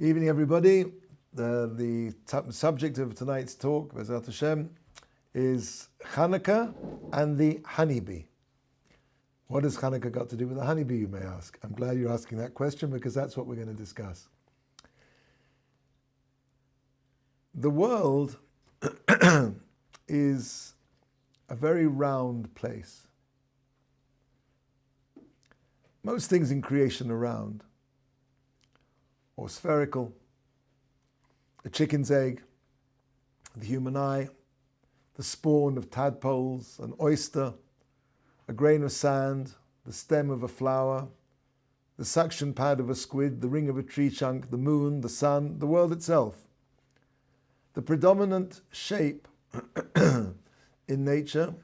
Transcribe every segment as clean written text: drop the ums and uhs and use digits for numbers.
Evening, everybody. The subject of tonight's talk, B'ezrat Hashem, is Hanukkah and the honeybee. What has Hanukkah got to do with the honeybee, you may ask? I'm glad you're asking that question because that's what we're going to discuss. The world is a very round place. Most things in creation are round, or spherical. A chicken's egg, the human eye, the spawn of tadpoles, an oyster, a grain of sand, the stem of a flower, the suction pad of a squid, the ring of a tree trunk, the moon, the sun, the world itself. The predominant shape in nature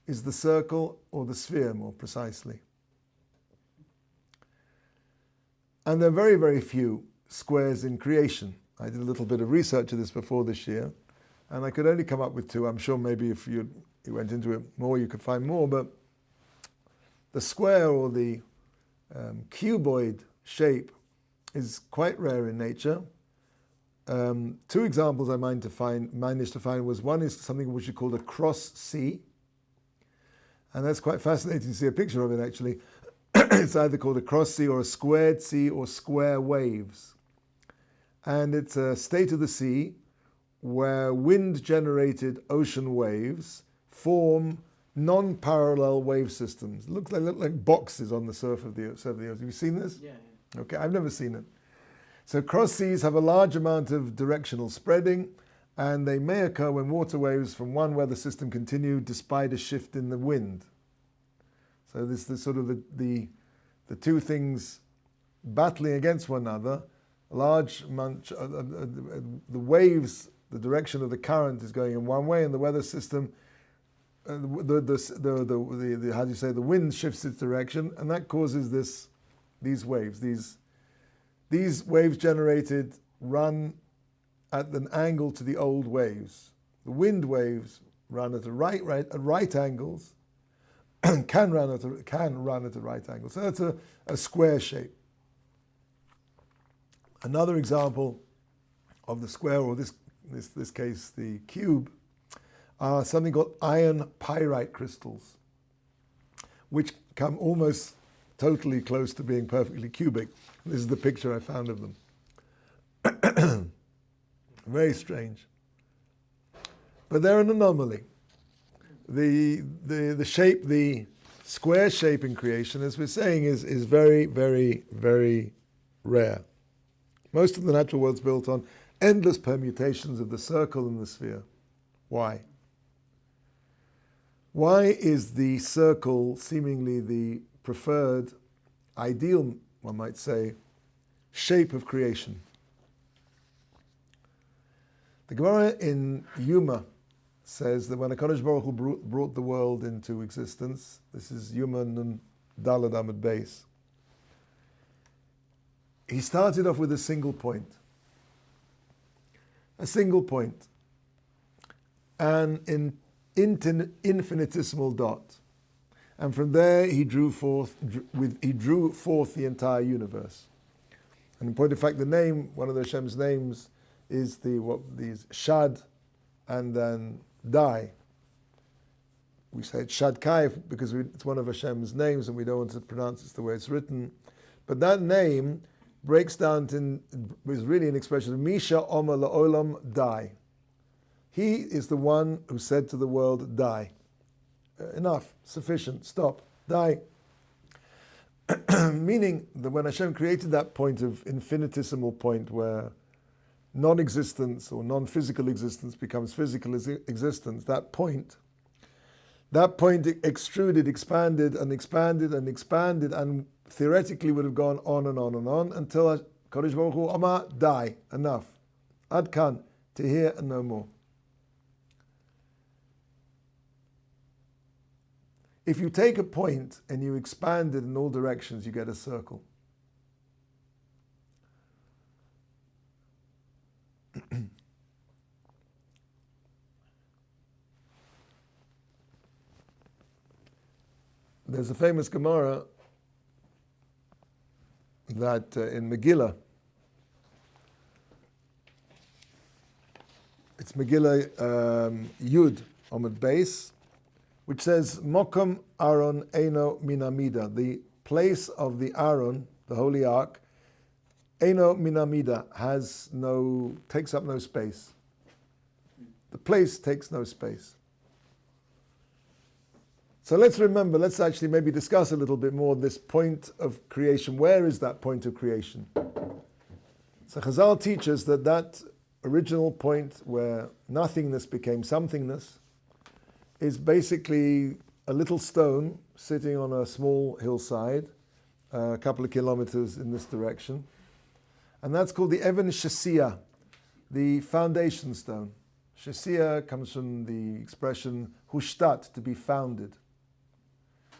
is the circle or the sphere, more precisely. And there are very, very few squares in creation. I did a little bit of research of this before this year, and I could only come up with two. I'm sure maybe if you went into it more, you could find more, but the square or the cuboid shape is quite rare in nature. Two examples I managed to find was one is something which is called a cross C, and that's quite fascinating to see a picture of it actually. It's either called a cross C or a squared C or square waves. And it's a state of the sea where wind-generated ocean waves form non-parallel wave systems. It looks like boxes on the surface of the earth. Have you seen this? Yeah. Okay, I've never seen it. So cross seas have a large amount of directional spreading, and they may occur when water waves from one weather system continue despite a shift in the wind. So this is sort of the two things battling against one another. A large amount, the waves, the direction of the current is going in one way, and the weather system, how do you say, the wind shifts its direction, and that causes these waves. These waves generated run at an angle to the old waves. The wind waves run at right angles. can run at a right angle. So that's a square shape. Another example of the square, or this case the cube, are something called iron pyrite crystals, which come almost totally close to being perfectly cubic. This is the picture I found of them. Very strange. But they're an anomaly. The shape, the square shape in creation, as we're saying, is very, very, very rare. Most of the natural world's built on endless permutations of the circle and the sphere. Why? Why is the circle seemingly the preferred, ideal, one might say, shape of creation? The Gemara in Yuma says that when HaKadosh Baruch Hu brought the world into existence, this is Yuma Nun Daled Amud Beis, he started off with a single point. A single point. An infinitesimal dot. And from there he drew forth the entire universe. And in point of fact, the name, one of the Hashem's names, is these Shad and then Dai. We say it's Shad Kai because it's one of Hashem's names and we don't want to pronounce it the way it's written. But that name breaks down is really an expression of Misha Omer La'olam Dai. He is the one who said to the world, die. Enough, sufficient, stop, die. Meaning that when Hashem created that point of infinitesimal point where non-existence or non-physical existence becomes physical existence, that point extruded, expanded and expanded and expanded, and theoretically would have gone on and on and on until Kadosh Baruch Hu Amar, die, enough. Ad kan, to hear and no more. If you take a point and you expand it in all directions, you get a circle. There's a famous Gemara that in Megillah, It's Megillah Yud Omid Beis, which says, Mokom Aaron Eino Minamida, the place of the Aaron, the Holy Ark, Eino Minamida, takes up no space. The place takes no space. So let's actually maybe discuss a little bit more this point of creation. Where is that point of creation? So Chazal teaches that original point where nothingness became somethingness is basically a little stone sitting on a small hillside, a couple of kilometers in this direction. And that's called the Even Shasiya, the foundation stone. Shasiya comes from the expression hushtat, to be founded.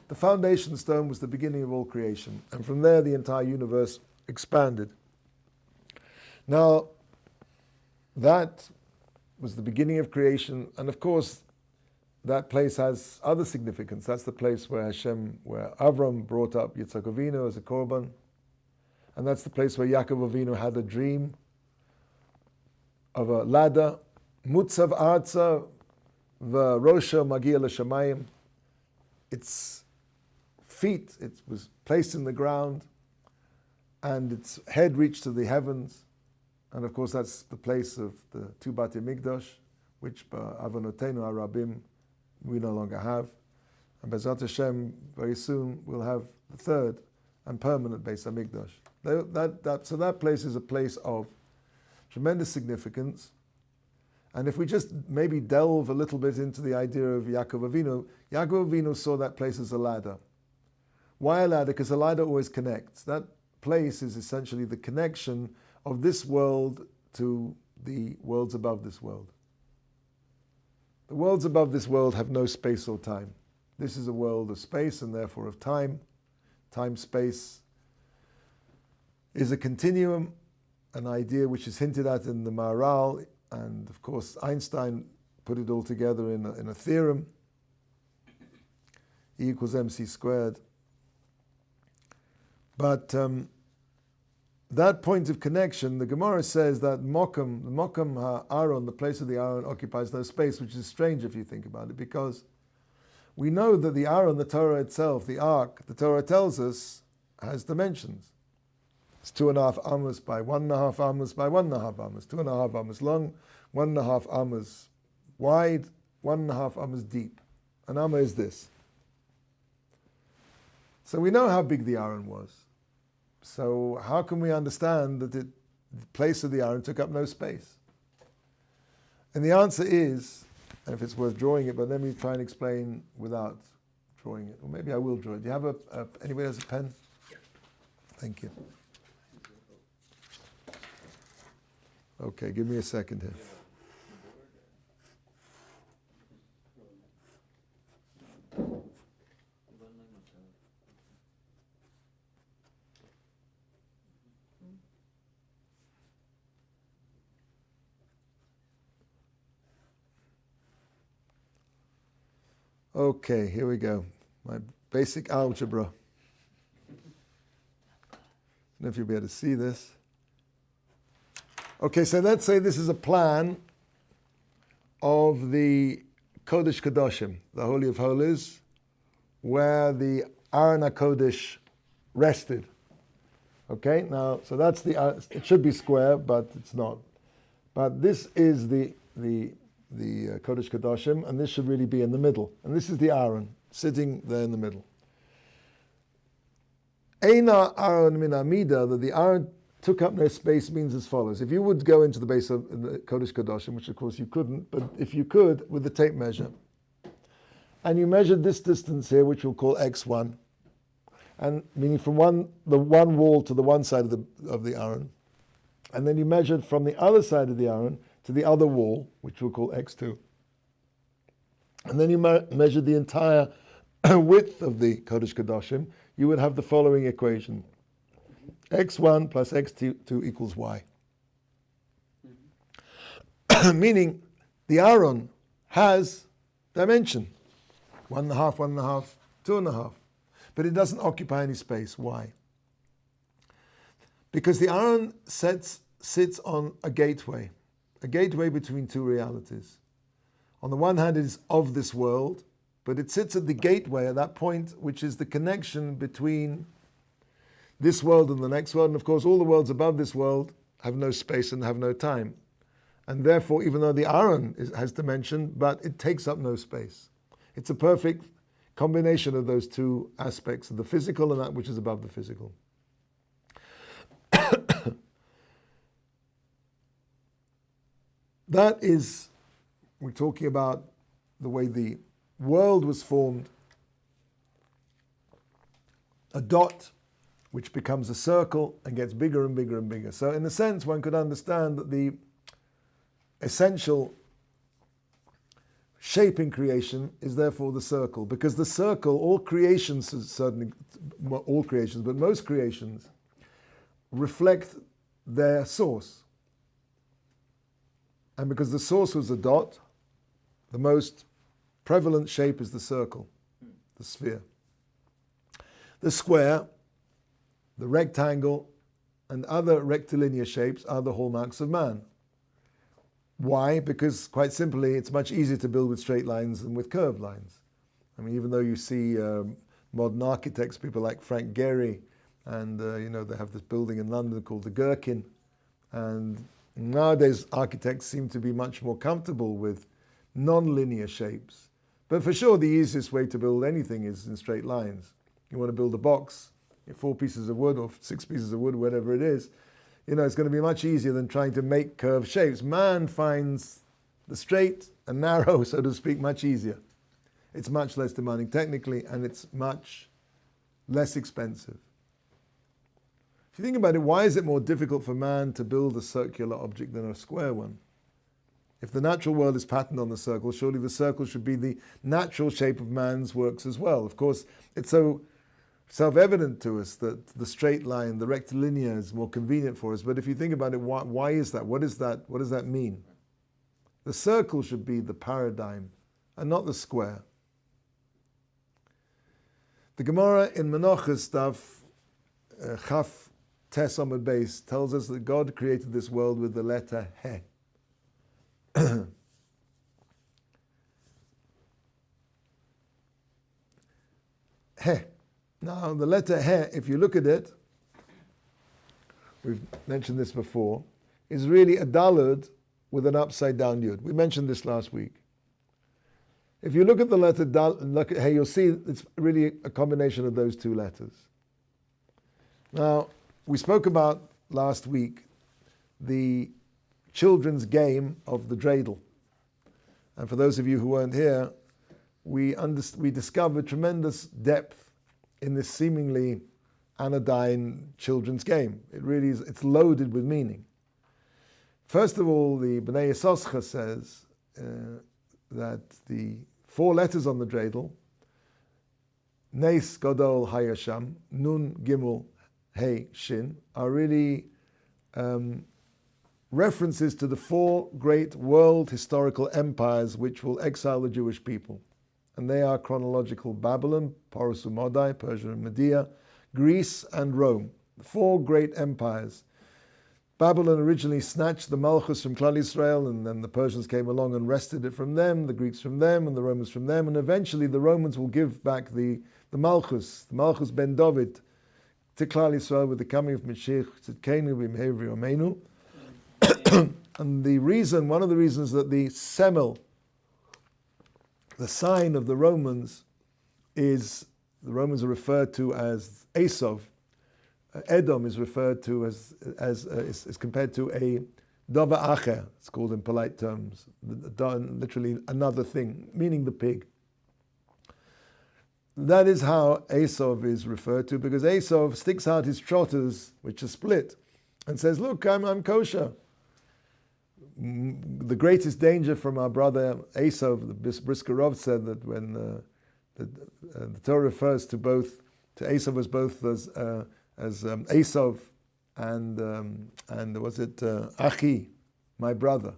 The foundation stone was the beginning of all creation, and from there the entire universe expanded. Now, that was the beginning of creation, and of course, that place has other significance. That's the place where Avram brought up Yitzhak Avinu as a korban, and that's the place where Yaakov Avinu had a dream of a ladder, mutzav arza v'rosha magia l'shamayim. Its feet, it was placed in the ground, and its head reached to the heavens. And of course, that's the place of the two Bati Mikdash, which Avonotenu Arabim we no longer have. And Bezat Hashem, very soon, we'll have the third and permanent Beis HaMikdash. So that place is a place of tremendous significance. And if we just maybe delve a little bit into the idea of Yaakov Avinu saw that place as a ladder. Why a ladder? Because a ladder always connects. That place is essentially the connection of this world to the worlds above this world. The worlds above this world have no space or time. This is a world of space and therefore of time. Time-space is a continuum, an idea which is hinted at in the Maharal, and of course Einstein put it all together in a theorem, E equals mc squared. But that point of connection, the Gemara says that Mokum ha'aron, the place of the Aaron, occupies no space, which is strange if you think about it, because we know that the Aaron, the Torah itself, the Ark, the Torah tells us, has dimensions. It's 2.5 amos by 1.5 amos by 1.5 amos, 2.5 amos long, 1.5 amos wide, 1.5 amos deep. An amma is this. So we know how big the Aaron was. So how can we understand that the place of the Aaron took up no space? And the answer is, and if it's worth drawing it, but let me try and explain without drawing it. Or maybe I will draw it. Do you have anybody has a pen? Thank you. Okay, give me a second here. Okay, here we go. My basic algebra. I don't know if you'll be able to see this. Okay, so let's say this is a plan of the Kodesh Kadoshim, the Holy of Holies, where the Aron HaKodesh rested. Okay, now, so that's it should be square, but it's not. But this is the Kodesh Kadoshim, and this should really be in the middle. And this is the Aaron, sitting there in the middle. Eina Aaron min Amida, that the Aaron took up no space, means as follows. If you would go into the base of the Kodesh Kadoshim, which of course you couldn't, but if you could, with the tape measure, and you measured this distance here, which we'll call x1, and meaning from the one wall to the one side of the Aaron, and then you measured from the other side of the Aaron to the other wall, which we'll call x2. And then you measured the entire width of the Kodesh Kadoshim, you would have the following equation. x1 plus x2 equals y. Meaning, the Aaron has dimension. 1.5, 1.5, 2.5. But it doesn't occupy any space. Why? Because the Aaron sits on a gateway. a gateway between two realities. On the one hand, it is of this world, but it sits at the gateway, at that point, which is the connection between this world and the next world. And of course, all the worlds above this world have no space and have no time. And therefore, even though the Aron has dimension, but it takes up no space. It's a perfect combination of those two aspects, of the physical and that which is above the physical. That is, we're talking about the way the world was formed, a dot which becomes a circle and gets bigger and bigger and bigger. So in a sense, one could understand that the essential shape in creation is therefore the circle, because the circle, all creations, certainly all creations, but most creations reflect their source. And because the source was a dot, the most prevalent shape is the circle, the sphere. The square, the rectangle, and other rectilinear shapes are the hallmarks of man. Why? Because quite simply, it's much easier to build with straight lines than with curved lines. I mean, even though you see modern architects, people like Frank Gehry, and they have this building in London called the Gherkin, and nowadays architects seem to be much more comfortable with non-linear shapes. But for sure, the easiest way to build anything is in straight lines. You want to build a box, 4 pieces of wood or 6 pieces of wood, whatever it is, it's going to be much easier than trying to make curved shapes. Man finds the straight and narrow, so to speak, much easier. It's much less demanding technically, and it's much less expensive. If you think about it, why is it more difficult for man to build a circular object than a square one? If the natural world is patterned on the circle, surely the circle should be the natural shape of man's works as well. Of course, it's so self-evident to us that the straight line, the rectilinear, is more convenient for us. But if you think about it, why is that? What does that mean? The circle should be the paradigm and not the square. The Gemara in Menachos stuff, Chaf Tes Amud Beis, tells us that God created this world with the letter He. He. Now, the letter He, if you look at it, we've mentioned this before, is really a daled with an upside down yud. We mentioned this last week. If you look at the letter look at He, you'll see it's really a combination of those two letters. Now, we spoke about last week the children's game of the dreidel. And for those of you who weren't here, we discovered tremendous depth in this seemingly anodyne children's game. It really is, it's loaded with meaning. First of all, the Bnei Yisoscha says that the 4 letters on the dreidel, Nes Gadol Hayasham, Nun Gimel Hey Shin, are really references to the 4 great world historical empires which will exile the Jewish people. And they are chronological: Babylon, Porus Umadai, Persia and Media, Greece and Rome. The 4 great empires. Babylon originally snatched the Malchus from Klal Yisrael, and then the Persians came along and wrested it from them, the Greeks from them, and the Romans from them, and eventually the Romans will give back the Malchus ben David, to Klal Yisrael with the coming of Mashiach Tzidkenu B'mheir V'yomeinu. And one of the reasons that the semel, the sign of the Romans, is, the Romans are referred to as Esau. Edom is referred to as compared to a dava acher. It's called in polite terms, literally another thing, meaning the pig. That is how Esau is referred to, because Esau sticks out his trotters, which are split, and says, "Look, I'm kosher." The greatest danger from our brother Esau, the Briskerov said that when the Torah refers to Esau as both as Esau and was it Achi, my brother.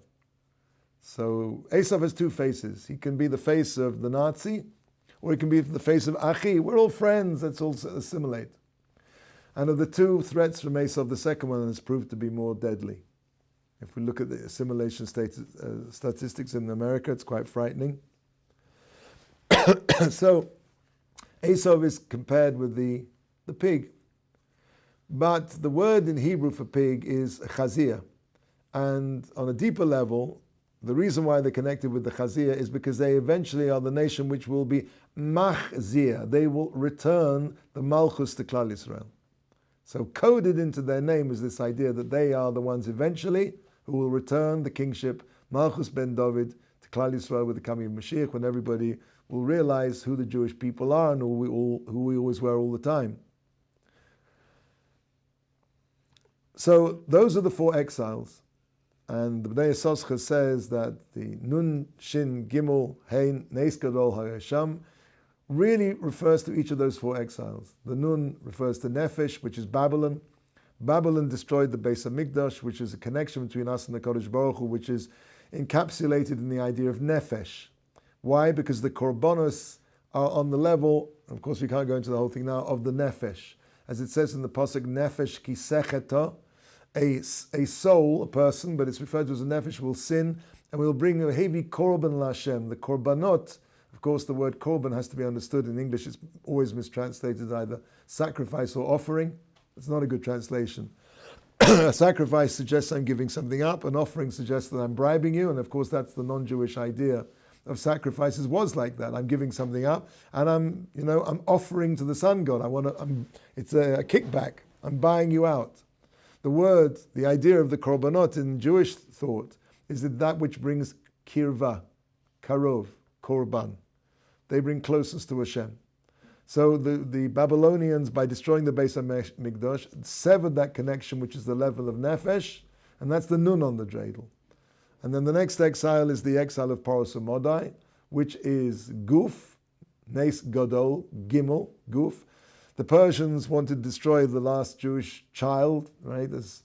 So Esau has 2 faces. He can be the face of the Nazi, or he can be the face of Achi. We're all friends. Let's all assimilate. And of the 2 threats from Esau, the second one has proved to be more deadly. If we look at the assimilation statistics in America, it's quite frightening. So Esau is compared with the pig. But the word in Hebrew for pig is chazir. And on a deeper level, the reason why they're connected with the chazir is because they eventually are the nation which will be machzir. They will return the malchus to Klal Yisrael. So coded into their name is this idea that they are the ones eventually who will return the kingship, Malchus ben David, to Klal Yisrael with the coming of Mashiach, when everybody will realize who the Jewish people are and who we always were all the time. So those are the 4 exiles. And the Bnei Yissaschar says that the Nun, Shin, Gimel, Hein, Neis Gadol, HaYasham really refers to each of those 4 exiles. The Nun refers to Nefesh, which is Babylon. Babylon destroyed the Beis HaMikdash, which is a connection between us and the Kodesh Baruch Hu, which is encapsulated in the idea of Nefesh. Why? Because the Korbanos are on the level, of course we can't go into the whole thing now, of the Nefesh. As it says in the Pasuk, Nefesh ki secheta, a soul, a person, but it's referred to as a Nefesh, will sin, and will bring a heavy Korban LaHashem. The Korbanot, of course the word Korban has to be understood. In English it's always mistranslated either sacrifice or offering. It's not a good translation. A sacrifice suggests I'm giving something up. An offering suggests that I'm bribing you. And of course, that's the non-Jewish idea of sacrifices was like that. I'm giving something up, and I'm offering to the sun god. It's a kickback. I'm buying you out. The idea of the korbanot in Jewish thought is that which brings kirva, karov, korban. They bring closeness to Hashem. So the Babylonians, by destroying the Beis HaMikdash, severed that connection, which is the level of Nefesh, and that's the Nun on the dreidel. And then the next exile is the exile of Paros U'Modai, which is Guf, Neis Gadol, Gimel, Guf. The Persians wanted to destroy the last Jewish child, right? This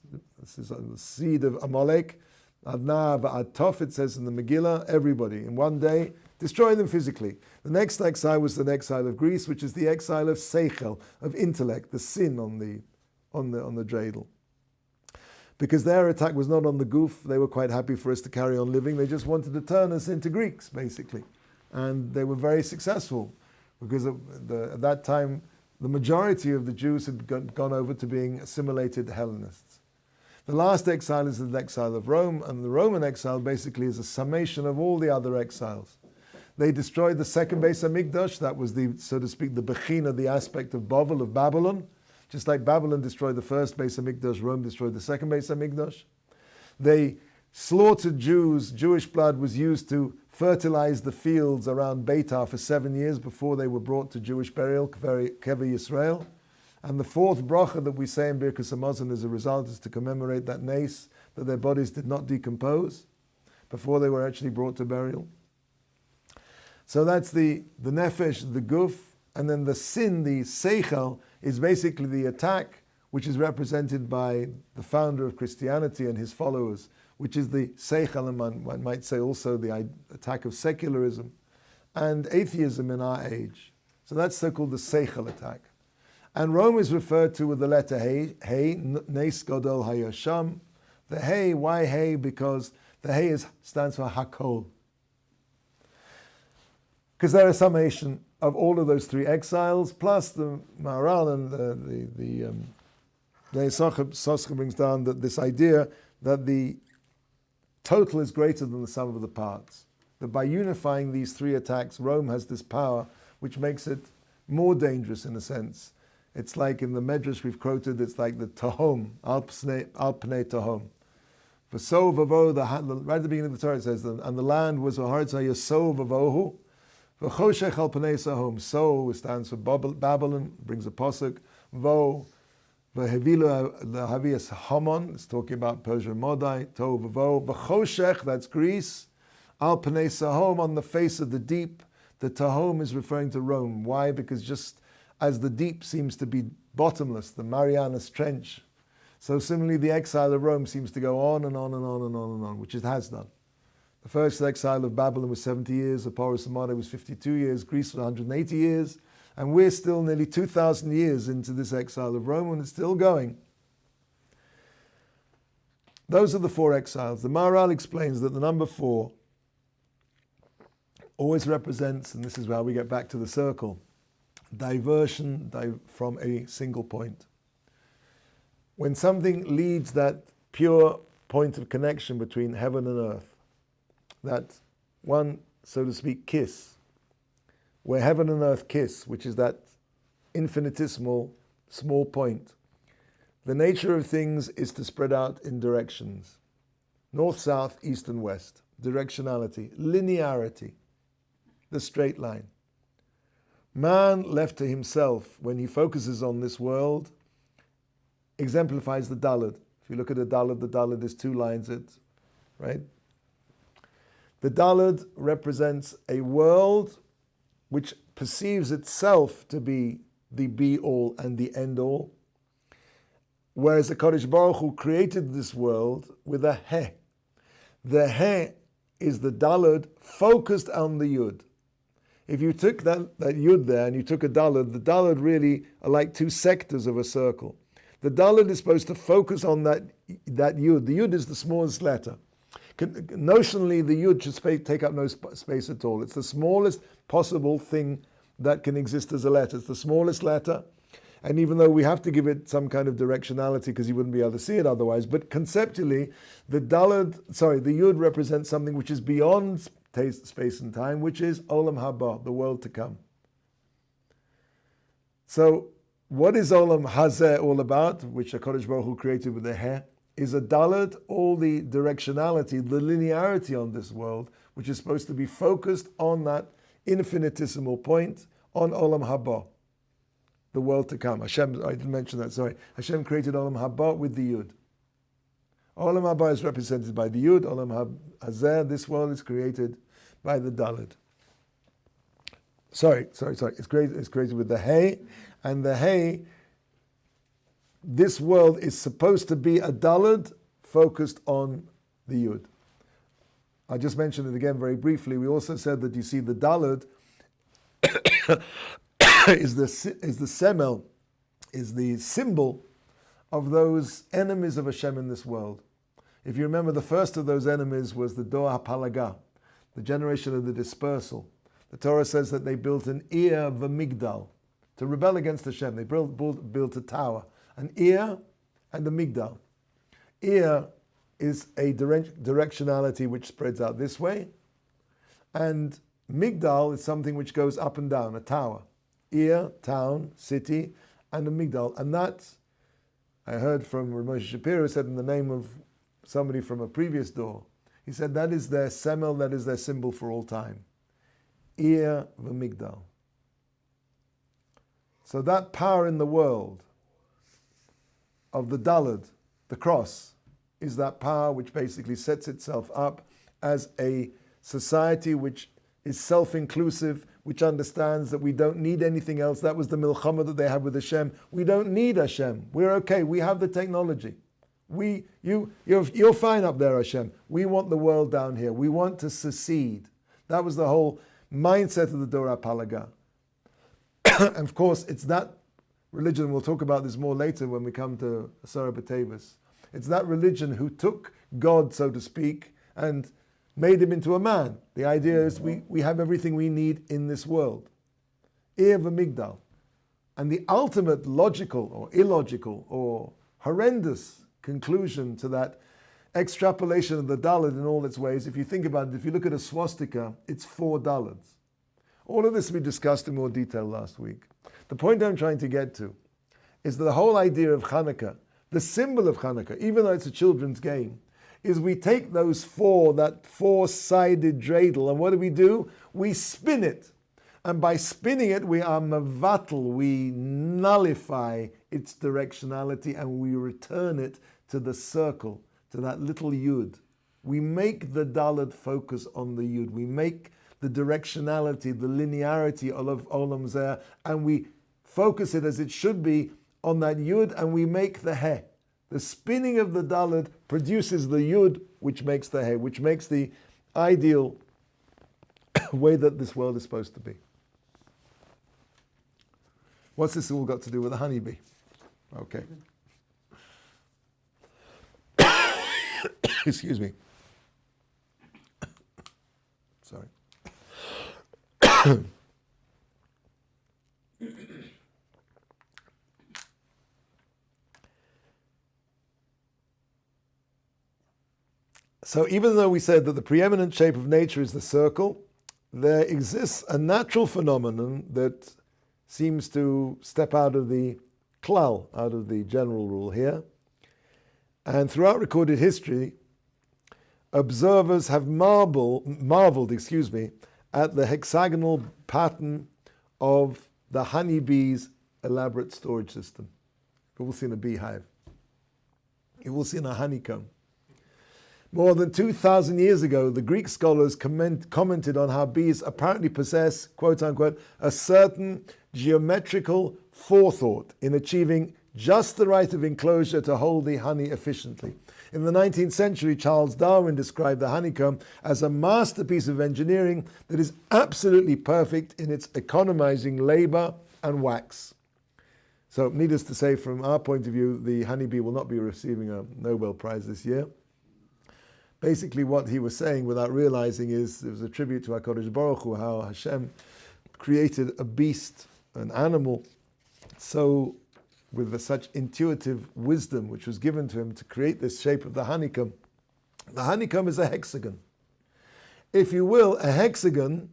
is the seed of Amalek. Adna v'Atof, it says in the Megillah, everybody, in one day, destroy them physically. The next exile was the exile of Greece, which is the exile of Seichel, of intellect, the sin on the dreidel. Because their attack was not on the goof, they were quite happy for us to carry on living. They just wanted to turn us into Greeks, basically. And they were very successful, because at that time, the majority of the Jews had gone over to being assimilated Hellenists. The last exile is the exile of Rome, and the Roman exile basically is a summation of all the other exiles. They destroyed the second Beis HaMikdash, that was the, so to speak, the Bechina, the aspect of Bavel, of Babylon. Just like Babylon destroyed the first Beis HaMikdash, Rome destroyed the second Beis HaMikdash. They slaughtered Jews. Jewish blood was used to fertilize the fields around Beitar for 7 years before they were brought to Jewish burial, Kever Yisrael. And the 4th bracha that we say in Birkas Hamazon as a result is to commemorate that nace, that their bodies did not decompose before they were actually brought to burial. So that's the nefesh, the guf, and then the sin, the seichel, is basically the attack, which is represented by the founder of Christianity and his followers, which is the seichel, and one might say also the attack of secularism and atheism in our age. So that's so-called the seichel attack. And Rome is referred to with the letter Hey, Neis Gadol HaYasham. The Hey, why Hey? Because the Hey stands for Hakol. Because they're a summation of all of those 3 exiles, plus the Maharal and the Yeshivat brings down this idea that the total is greater than the sum of the parts. That by unifying these 3 attacks, Rome has this power which makes it more dangerous in a sense. It's like in the Medrash we've quoted, it's like the Tahom, Al Pnei Tahom. For so vavo, right at the beginning of the Torah it says, and the land was V'haretz so vavohu, v'choshech al Pnei Sahom. So stands for Babylon, brings a posuk. Vo, v'hevilu l'havias Hamon, it's talking about Persia Modai, to vavo. V'choshech, that's Greece, al Pnei Sahom, on the face of the deep. The Tahom is referring to Rome. Why? Because just as the deep seems to be bottomless, the Marianas Trench, so similarly the exile of Rome seems to go on and on and on and on and on, which it has done. The first exile of Babylon was 70 years, of Paros U'Modai was 52 years, Greece was 180 years, and we're still nearly 2,000 years into this exile of Rome, and it's still going. those are the 4 exiles. The Maharal explains that the number 4 always represents, and this is how we get back to the circle, diversion from a single point. When something leads that pure point of connection between heaven and earth, that one, so to speak, kiss, where heaven and earth kiss, which is that infinitesimal small point, the nature of things is to spread out in directions. North, south, east and west. Directionality. Linearity. The straight line. Man left to himself, when he focuses on this world, exemplifies the Daled. If you look at the Daled is 2 lines, right? The Daled represents a world which perceives itself to be the be-all and the end-all, whereas the Kadosh Baruch Hu created this world with a He. The He is the Daled focused on the Yud. If you took that Yud there and you took a Daled, the Daled really are like 2 sectors of a circle. The Daled is supposed to focus on that Yud. The Yud is the smallest letter. Notionally, the Yud should take up no space at all. It's the smallest possible thing that can exist as a letter. It's the smallest letter. And even though we have to give it some kind of directionality because you wouldn't be able to see it otherwise, but conceptually, the Yud represents something which is beyond space and time, which is Olam Haba, the world to come. So, what is Olam Hazeh all about, which HaKadosh Baruch Hu created with the He, is a Daled, all the directionality, the linearity on this world, which is supposed to be focused on that infinitesimal point, on Olam Haba, the world to come. Hashem, I didn't mention that, sorry. Hashem created Olam Haba with the Yud. Olam Haba is represented by the Yud. Olam Hazeh, this world, is created by the Daled. Sorry. It's created with the He, and the He, this world is supposed to be a Daled focused on the Yud. I just mentioned it again very briefly. We also said that you see the Daled is the semel, is the symbol of those enemies of Hashem in this world. If you remember, the first of those enemies was the Dor HaPalaga, the generation of the dispersal. The Torah says that they built an ear of a migdal to rebel against Hashem. They built a tower, an ear and a migdal. Ear is a directionality which spreads out this way, and migdal is something which goes up and down, a tower. Ear, town, city, and a migdal. And that, I heard from Rabbi Shapiro, said in the name of somebody from a previous door, he said that is their semel, that is their symbol for all time. Ear v'migdal. So that power in the world of the Daled, the cross, is that power which basically sets itself up as a society which is self-inclusive, which understands that we don't need anything else. That was the milchama that they had with Hashem. We don't need Hashem. We're okay. We have the technology. You're fine up there, Hashem. We want the world down here. We want to secede. That was the whole mindset of the Dor HaPalaga. And of course, it's that religion, we'll talk about this more later when we come to Asara B'Tevis. It's that religion who took God, so to speak, and made him into a man. The idea is we have everything we need in this world. Ir v'migdal. And the ultimate logical or illogical or horrendous conclusion to that extrapolation of the Daled in all its ways, if you think about it, if you look at a swastika, it's 4 Daleds. All of this we discussed in more detail last week. The point I'm trying to get to is that the whole idea of Hanukkah, the symbol of Hanukkah, even though it's a children's game, is we take those 4, that 4-sided dreidel, and what do? We spin it. And by spinning it, we are mevatel, we nullify its directionality, and we return it to the circle, to that little yud. We make the Daled focus on the yud. We make the directionality, the linearity of Olam Zeh, and we focus it as it should be on that yud, and we make the he. The spinning of the Daled produces the Yud, which makes the He, which makes the ideal way that this world is supposed to be. What's this all got to do with a honeybee? Okay. Excuse me. Sorry. So even though we said that the preeminent shape of nature is the circle, there exists a natural phenomenon that seems to step out of the klal, out of the general rule here. And throughout recorded history, observers have marveled at the hexagonal pattern of the honeybee's elaborate storage system. You will see in a beehive. You will see in a honeycomb. More than 2,000 years ago, the Greek scholars commented on how bees apparently possess, quote unquote, a certain geometrical forethought in achieving just the right of enclosure to hold the honey efficiently. In the 19th century, Charles Darwin described the honeycomb as a masterpiece of engineering that is absolutely perfect in its economizing labor and wax. So, needless to say, from our point of view, the honeybee will not be receiving a Nobel Prize this year. Basically, what he was saying without realizing is, it was a tribute to HaKadosh Baruch Hu, how Hashem created a beast, an animal, so with such intuitive wisdom which was given to him to create this shape of the honeycomb. The honeycomb is a hexagon. If you will, a hexagon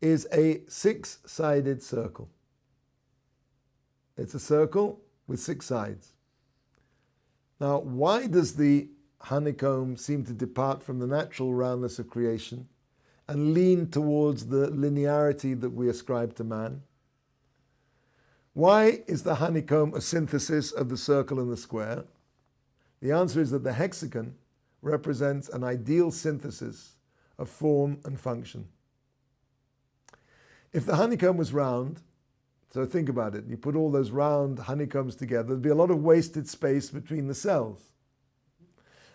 is a six-sided circle. It's a circle with six sides. Now, why does the honeycomb seem to depart from the natural roundness of creation and lean towards the linearity that we ascribe to man? Why is the honeycomb a synthesis of the circle and the square? The answer is that the hexagon represents an ideal synthesis of form and function. If the honeycomb was round, so think about it, you put all those round honeycombs together, there'd be a lot of wasted space between the cells.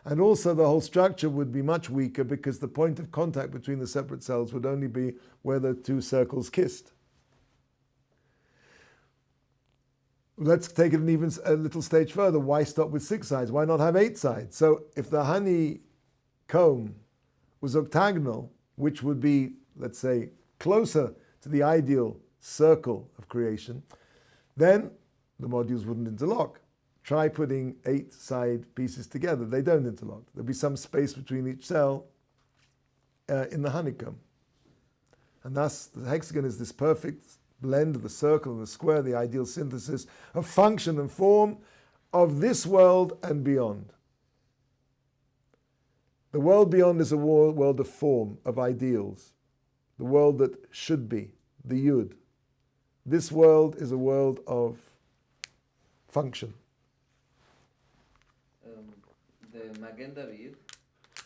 And also the whole structure would be much weaker because the point of contact between the separate cells would only be where the two circles kissed. Let's take it a little stage further. Why stop with six sides? Why not have eight sides? So if the honeycomb was octagonal, which would be, let's say, closer to the ideal circle of creation, then the modules wouldn't interlock. Try putting 8 side pieces together. They don't interlock. There'll be some space between each cell in the honeycomb. And thus, the hexagon is this perfect blend of the circle and the square, the ideal synthesis of function and form of this world and beyond. The world beyond is a world of form, of ideals. The world that should be, the Yud. This world is a world of function. The Magen David,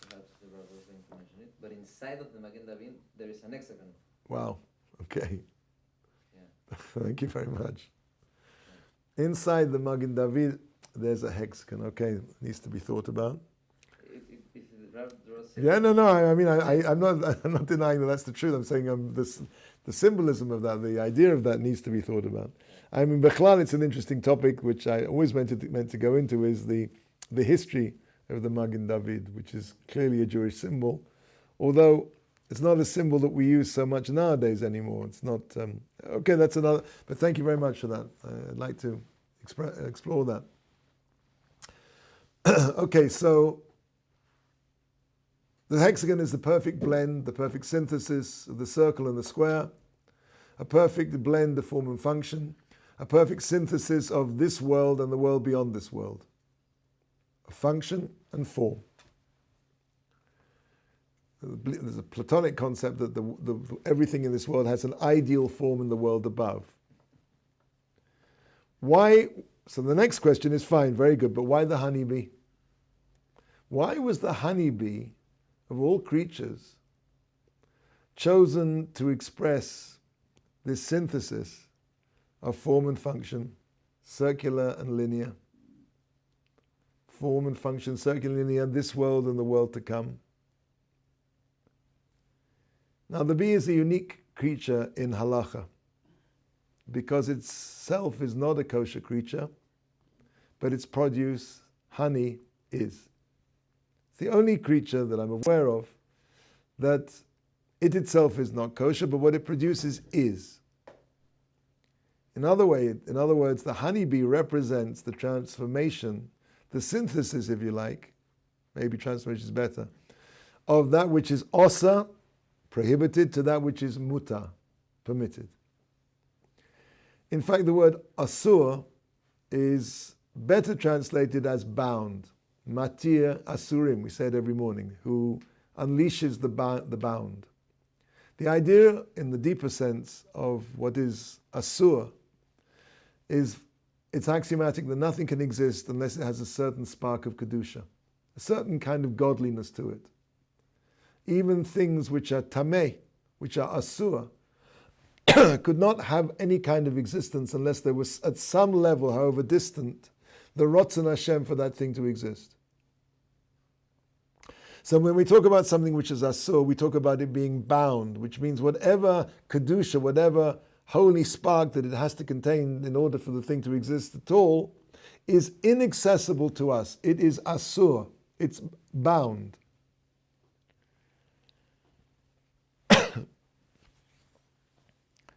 perhaps the Rabbi was going to mention it, but inside of the Magen David there is an hexagon. Wow, okay. Yeah. Thank you very much. Yeah. Inside the Magen David there's a hexagon, okay, needs to be thought about. If the Rabbi yeah, no, I mean, I'm not denying that that's the truth. I'm saying the symbolism of that, the idea of that needs to be thought about. I mean, Bechlal, it's an interesting topic, which I always meant to go into, is the history of the Magen David, which is clearly a Jewish symbol, although it's not a symbol that we use so much nowadays anymore. It's not, okay, that's another, but thank you very much for that. I'd like to explore that. Okay, so the hexagon is the perfect blend, the perfect synthesis of the circle and the square, a perfect blend of form and function, a perfect synthesis of this world and the world beyond this world, of function and form. There's a Platonic concept that everything in this world has an ideal form in the world above. Why? So the next question is fine, very good, but why the honeybee? Why was the honeybee, of all creatures, chosen to express this synthesis of form and function, circular and linear? Form and function, circular and linear, this world and the world to come. Now the bee is a unique creature in halacha because itself is not a kosher creature, but its produce, honey, is. the only creature that I'm aware of that it itself is not kosher, but what it produces is. In other words, the honeybee represents the transformation, the synthesis, if you like, maybe transformation is better, of that which is osa, prohibited, to that which is muta, permitted. In fact, the word asur is better translated as bound. Matir asurim, we say it every morning, who unleashes the bound. The idea in the deeper sense of what is asur is it's axiomatic that nothing can exist unless it has a certain spark of kedusha, a certain kind of godliness to it. Even things which are tameh, which are asur, could not have any kind of existence unless there was, at some level, however distant, the Ratzon Hashem for that thing to exist. So when we talk about something which is asur, we talk about it being bound, which means whatever kedusha, whatever holy spark that it has to contain in order for the thing to exist at all, is inaccessible to us. It is asur. It's bound.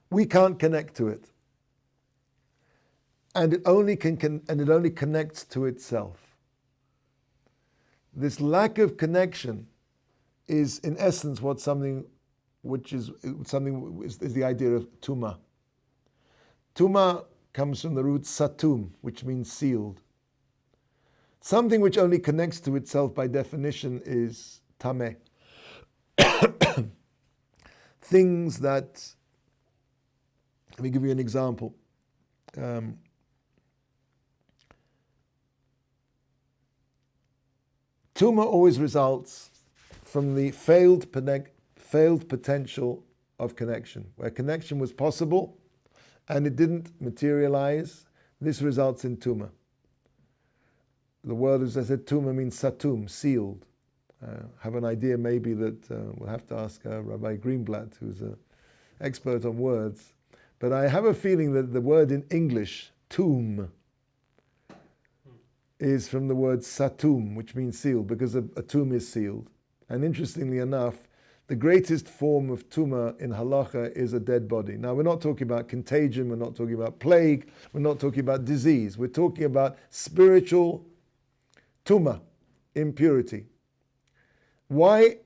We can't connect to it, and it only connects to itself. This lack of connection is, in essence, is the idea of tumah. Tumah comes from the root satum, which means sealed. Something which only connects to itself by definition is tameh. Things that, let me give you an example. Tumor always results from the failed potential of connection. Where connection was possible and it didn't materialize, this results in tumor. The word, as I said, tumor means satum, sealed. Have an idea maybe that we'll have to ask Rabbi Greenblatt, who's an expert on words. But I have a feeling that the word in English, tomb, is from the word satum, which means sealed, because a tomb is sealed. And interestingly enough, the greatest form of tumor in halacha is a dead body. Now, we're not talking about contagion, we're not talking about plague, we're not talking about disease. We're talking about spiritual tumor, impurity. Why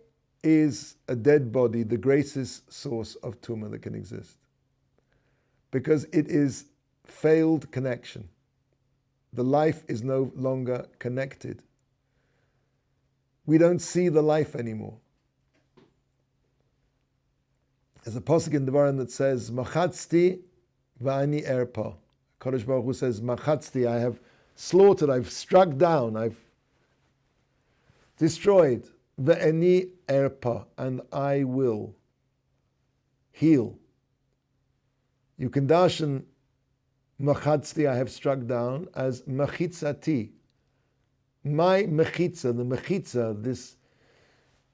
is a dead body the greatest source of tumor that can exist? Because it is failed connection. The life is no longer connected. We don't see the life anymore. There's a pasuk in Devarim that says, Machatzti v'ani erpa. Kodesh Baruch Hu says, Machatzti, I have slaughtered, I've struck down, I've destroyed. V'ani erpa, and I will heal. You can darshan Machatzti, I have struck down, as Machitzati. My Mechitza, the Mechitza, this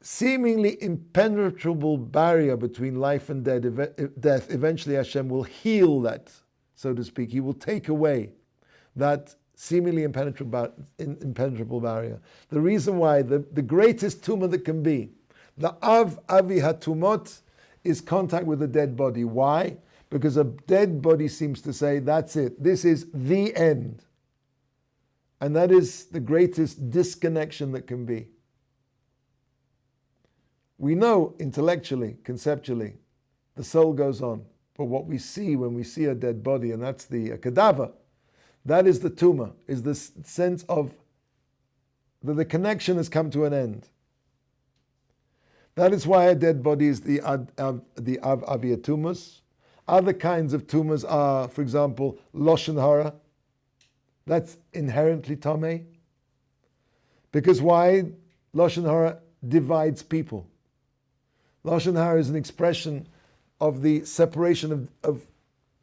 seemingly impenetrable barrier between life and death, eventually Hashem will heal that, so to speak. He will take away that seemingly impenetrable barrier. The reason why, the greatest tumor that can be, the Avi HaTumot, is contact with a dead body. Why? Because a dead body seems to say, that's it, this is the end. And that is the greatest disconnection that can be. We know intellectually, conceptually, the soul goes on. But what we see when we see a dead body, and that's a cadaver, that is the tumor, is the sense of that the connection has come to an end. That is why a dead body is the aviatumus. Other kinds of tumors are, for example, lashon hara. That's inherently tameh. Because why? Lashon hara divides people. Lashon hara is an expression of the separation of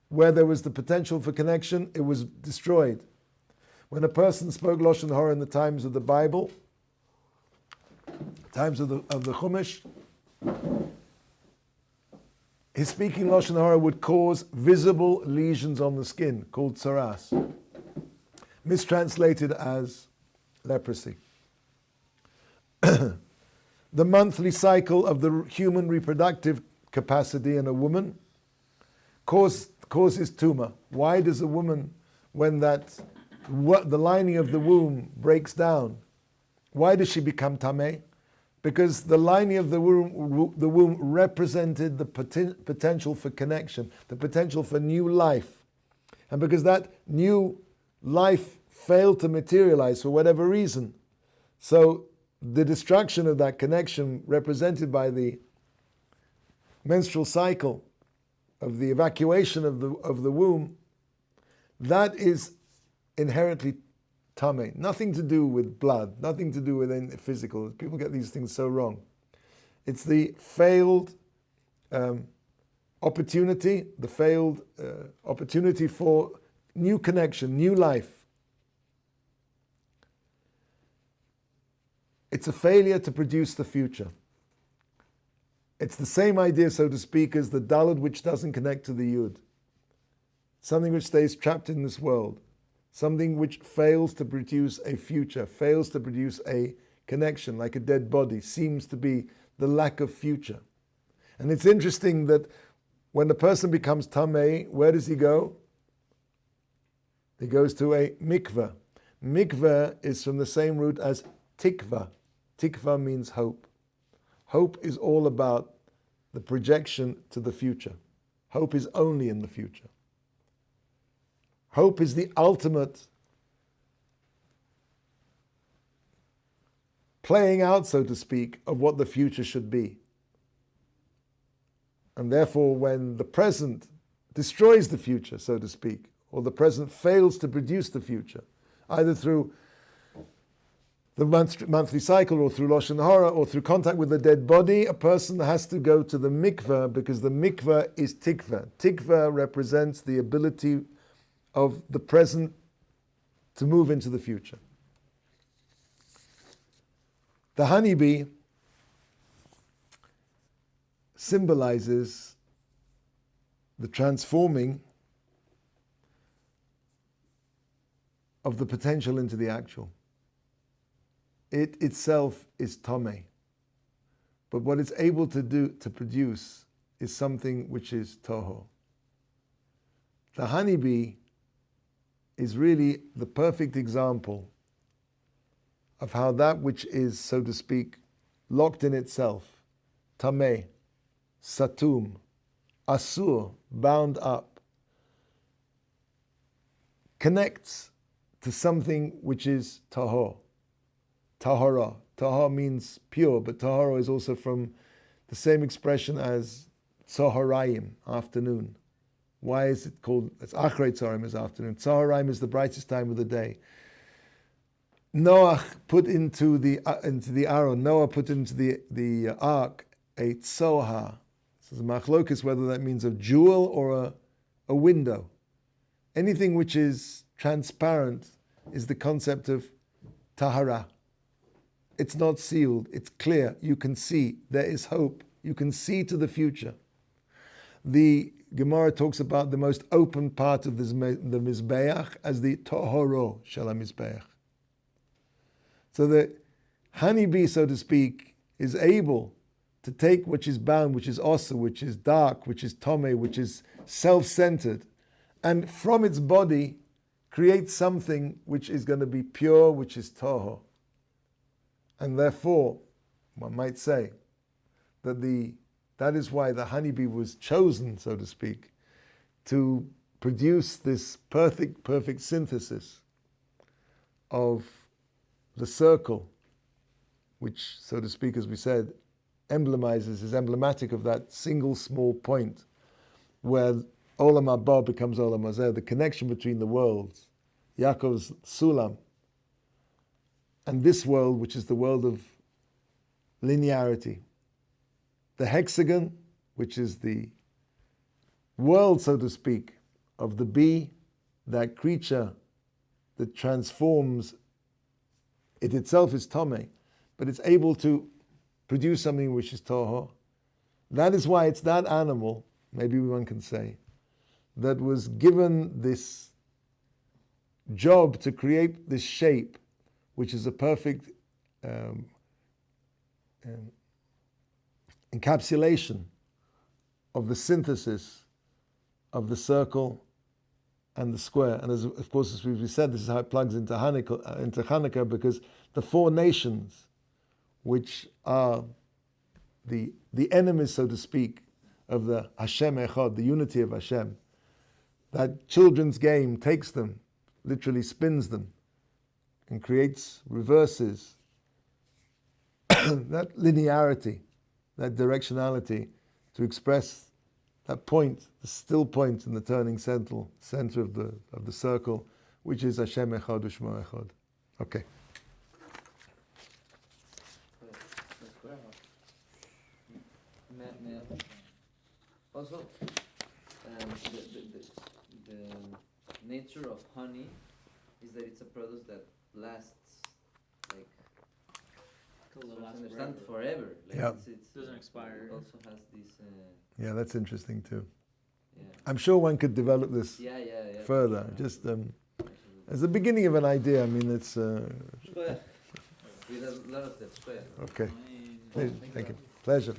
where there was the potential for connection, it was destroyed. When a person spoke lashon hara in the times of the Bible, times of the Chumash, his speaking lashon hara would cause visible lesions on the skin, called tsaras, mistranslated as leprosy. the monthly cycle of the human reproductive capacity in a woman causes tumor. Why does a woman, when the lining of the womb breaks down, why does she become tameh? Because the lining of the womb represented the potential for connection, the potential for new life. And because that new life failed to materialize for whatever reason, so the destruction of that connection represented by the menstrual cycle of the evacuation of the womb, that is inherently tameh. Nothing to do with blood, nothing to do with anything physical. People get these things so wrong. It's the failed opportunity for new connection, new life. It's a failure to produce the future. It's the same idea, so to speak, as the daled which doesn't connect to the yud. Something which stays trapped in this world. Something which fails to produce a future, fails to produce a connection, like a dead body, seems to be the lack of future. And it's interesting that when a person becomes tameh, where does he go? He goes to a mikveh. Mikveh is from the same root as tikva. Tikva means hope. Hope is all about the projection to the future. Hope is only in the future. Hope is the ultimate playing out, so to speak, of what the future should be. And therefore, when the present destroys the future, so to speak, or the present fails to produce the future, either through the monthly cycle or through Lashon Hara or through contact with the dead body, a person has to go to the mikveh, because the mikveh is tikveh. Tikveh represents the ability of the present to move into the future. The honeybee symbolizes the transforming of the potential into the actual. It itself is tameh, but what it's able to do, to produce, is something which is toho. The honeybee is really the perfect example of how that which is, so to speak, locked in itself, tameh, satum, asur, bound up, connects to something which is tahor. Tahara. Tahara means pure, but tahara is also from the same expression as tzoharayim, afternoon. Why is it called, it's achrei tzoharayim is afternoon. Tzoharayim is the brightest time of the day. Noah put into the aron, Noah put into the ark a tzohar. So the machlokas, whether that means a jewel or a window. Anything which is transparent is the concept of tahara. It's not sealed, it's clear, you can see, there is hope, you can see to the future. The Gemara talks about the most open part of the Mizbeach as the Tohoro Shel HaMizbeach. So the honeybee, so to speak, is able to take which is bound, which is osa, which is dark, which is tomei, which is self-centered, and from its body create something which is going to be pure, which is toho. And therefore, one might say that is why the honeybee was chosen, so to speak, to produce this perfect synthesis of the circle, which, so to speak, as we said, is emblematic of that single small point where Olam Haba becomes Olam Hazeh, the connection between the worlds, Yaakov's Sulam, and this world, which is the world of linearity. The hexagon, which is the world, so to speak, of the bee, that creature that transforms, it itself is tomei, but it's able to produce something which is toho. That is why it's that animal, maybe one can say, that was given this job to create this shape, which is a perfect encapsulation of the synthesis of the circle and the square. And as of course, as we said, this is how it plugs into Hanukkah, because the four nations, which are the enemies, so to speak, of the Hashem Echad, the unity of Hashem, that children's game takes them, literally spins them, and creates reverses. That linearity, that directionality, to express that point, the still point in the turning center of the circle, which is Hashem Echad U'Shmo Echad. Okay. Also, the nature of honey is that it's a product that lasts, like, understand forever. Like Yeah. It's Doesn't expire. It also has this. Yeah, that's interesting too. Yeah. I'm sure one could develop this Yeah. further. Just as the beginning of an idea. I mean, it's With a lot of the square. okay. I mean, Thank you. Pleasure.